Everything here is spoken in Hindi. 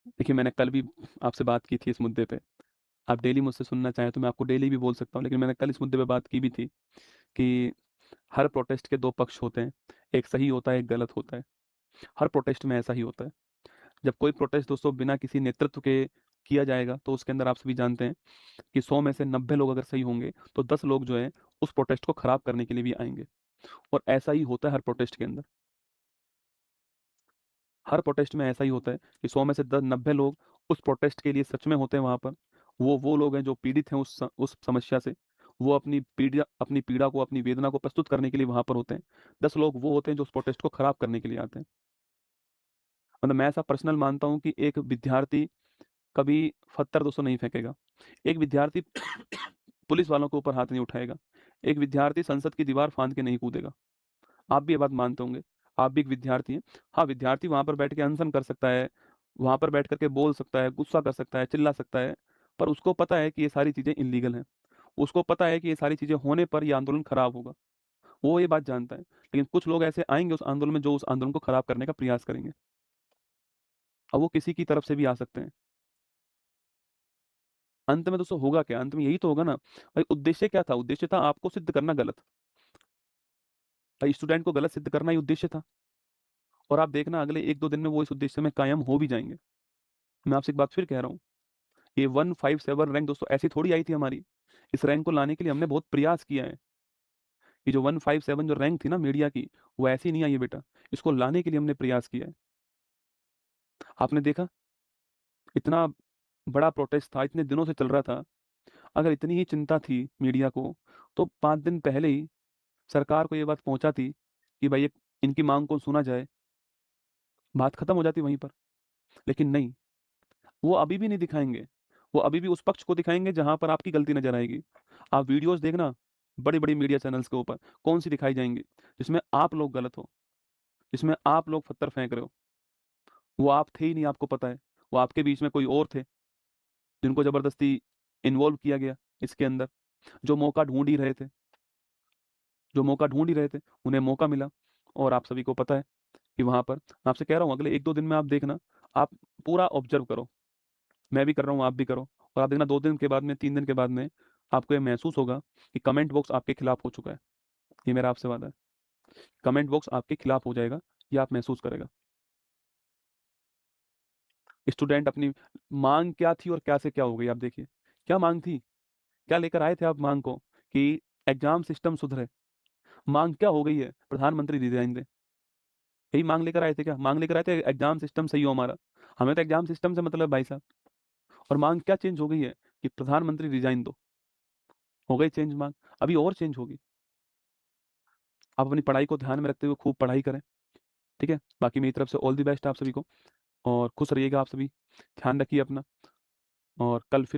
देखिए, मैंने कल भी आपसे बात की थी इस मुद्दे पे। आप डेली मुझसे सुनना चाहें तो मैं आपको डेली भी बोल सकता हूँ, लेकिन मैंने कल इस मुद्दे पे बात की भी थी कि हर प्रोटेस्ट के 2 पक्ष होते हैं, एक सही होता है, एक गलत होता है। हर प्रोटेस्ट में ऐसा ही होता है। जब कोई प्रोटेस्ट दोस्तों बिना किसी नेतृत्व के किया जाएगा, तो उसके अंदर आप सभी जानते हैं कि 100 में से 90 लोग अगर सही होंगे, तो 10 लोग जो हैं, उस प्रोटेस्ट को खराब करने के लिए भी आएँगे और ऐसा ही होता है हर प्रोटेस्ट के अंदर। हर प्रोटेस्ट में ऐसा ही होता है कि 100 में से 90 लोग उस प्रोटेस्ट के लिए सच में होते हैं वहाँ पर। वो लोग हैं जो पीड़ित हैं उस समस्या से। वो अपनी पीड़ा को, अपनी वेदना को प्रस्तुत करने के लिए वहाँ पर होते हैं। 10 लोग वो होते हैं जो उस प्रोटेस्ट को खराब करने के लिए आते हैं। मतलब मैं ऐसा पर्सनल मानता हूँ कि एक विद्यार्थी कभी पत्थर दोस्तों नहीं फेंकेगा। एक विद्यार्थी पुलिस वालों के ऊपर हाथ नहीं उठाएगा। एक विद्यार्थी संसद की दीवार फांद के नहीं कूदेगा। आप भी ये बात मानते होंगे। आप भी एक विद्यार्थी हैं। हाँ, विद्यार्थी वहाँ पर बैठ के अनशन कर सकता है, वहाँ पर बैठ कर के बोल सकता है, गुस्सा कर सकता है, चिल्ला सकता है, पर उसको पता है कि ये सारी चीज़ें इल्लीगल हैं। उसको पता है कि ये सारी चीज़ें होने पर ये आंदोलन खराब होगा। वो ये बात जानता है। लेकिन कुछ लोग ऐसे आएँगे उस आंदोलन में जो उस आंदोलन को खराब करने का प्रयास करेंगे। अब वो किसी की तरफ से भी आ सकते हैं। अंत में दोस्तों होगा क्या? अंत में यही तो होगा ना। भाई उद्देश्य क्या था? उद्देश्य था आपको सिद्ध करना गलत। भाई स्टूडेंट को गलत सिद्ध करना ही उद्देश्य था। और आप देखना अगले 1-2 दिन में वो इस उद्देश्य में कायम हो भी जाएँगे। मैं आपसे एक बात फिर कह रहा हूँ, ये 157 रैंक दोस्तों ऐसी थोड़ी आई थी हमारी। इस रैंक को लाने के लिए हमने बहुत प्रयास किया है। ये जो 157 जो रैंक थी ना मीडिया की, वो ऐसी नहीं आई है बेटा। इसको लाने के लिए हमने प्रयास किया है। आपने देखा इतना बड़ा प्रोटेस्ट था, इतने दिनों से चल रहा था। अगर इतनी ही चिंता थी मीडिया को, तो 5 दिन पहले ही सरकार को ये बात पहुँचाती कि भाई ये इनकी माँग को सुना जाए, बात खत्म हो जाती वहीं पर। लेकिन नहीं, वो अभी भी नहीं दिखाएँगे। वो अभी भी उस पक्ष को दिखाएँगे जहाँ पर आपकी गलती नज़र आएगी। आप वीडियोज़ देखना, बड़ी-बड़ी मीडिया चैनल्स के ऊपर, कौन-सी दिखाई जाएँगी, जिसमें आप लोग गलत हो, जिसमें आप लोग पत्थर फेंक रहे हो। वो आप थे ही नहीं, आपको पता है। वो आपके बीच में कोई और थे, जिनको ज़बरदस्ती इन्वॉल्व किया गया इसके अंदर, जो मौका ढूँढ ही रहे थे, उन्हें मौका मिला और आप सभी को पता है कि वहाँ पर मैं आपसे कह रहा हूँ अगले 1-2 दिन में आप देखना, आप पूरा ऑब्ज़र्व करो। मैं भी कर रहा हूँ, आप भी करो और आप देखना 2 दिन के बाद में, 3 दिन के बाद में आपको ये महसूस होगा कि कमेंट बॉक्स आपके खिलाफ हो चुका है। ये मेरा आपसे वादा है। कमेंट बॉक्स आपके खिलाफ हो जाएगा, ये आप महसूस करेगा। स्टूडेंट अपनी माँग क्या थी और क्या से क्या हो गई आप देखिए। क्या माँग थी? क्या लेकर आए थे आप माँग को कि एग्ज़ाम सिस्टम सुधरे। माँग क्या हो गई है? प्रधानमंत्री रिज़ाइन दें। यही माँग लेकर आए थे क्या? माँग लेकर आए थे एग्ज़ाम सिस्टम सही हो हमारा। हमें तो एग्ज़ाम सिस्टम से मतलब है भाई साहब। और माँग क्या चेंज हो गई है कि प्रधानमंत्री रिज़ाइन दो। हो गई चेंज माँग, अभी और चेंज होगी। आप अपनी पढ़ाई को ध्यान में रखते हुए खूब पढ़ाई करें, ठीक है? बाकी मेरी तरफ से ऑल द बेस्ट आप सभी को और खुश रहिएगा आप सभी। ध्यान रखिए अपना और कल फिर